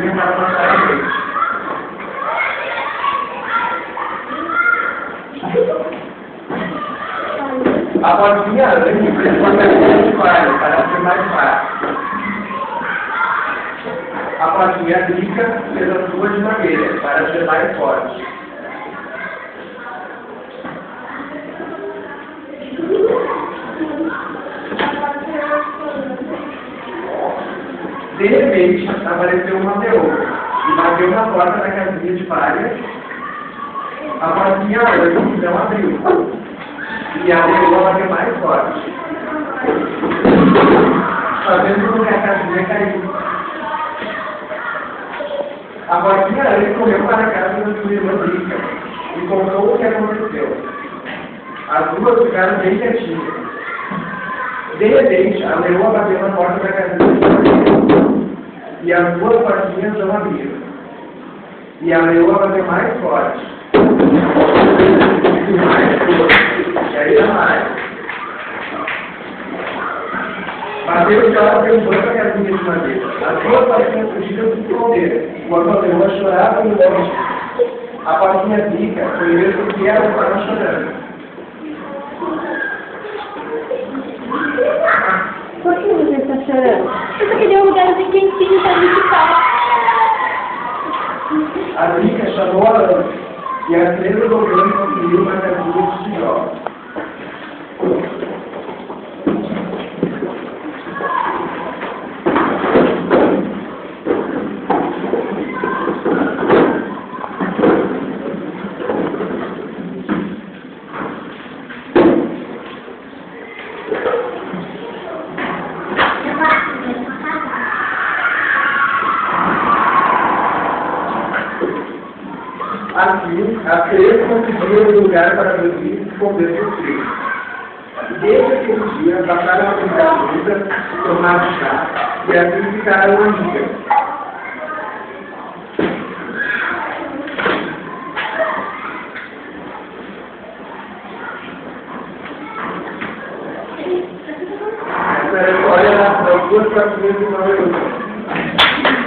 portinha para plantar a leite. A portinha antes precisa de falha para ser mais fácil. A portinha rica fez as duas de madeira para ser mais forte. De repente, apareceu uma leoa e bateu na porta da casinha de palha. A portinha então abriu. E a leoa bateu mais forte, fazendo com que a casinha caiu. A portinha correu para a casa da sua irmã rica e contou o que aconteceu. As duas ficaram bem quietinhas. De repente, a leoa bateu na porta da casinha e as duas portinhas não abriram. E a leoa bateu mais forte. E mais forte. E ainda mais. Bateu e ela derrubando a casinha de madeira. As duas portinhas fugiram se esconderam, enquanto a leoa chorava no longe. A portinha rica foi ver porque ela estava chorando. Por que você está chorando? Eu só queria um lugarzinho quentinho para me ficar. A rica chamou a Ana e as três resolveram construir uma casinha de tijolos. Assim, as três conseguiram um lugar para dormir e esconder seus filhos. Desde aquele dia, passaram a brincar juntas, tomar chá, e assim ficaram amigas. Essa é a história das duas partilhas de Nova York.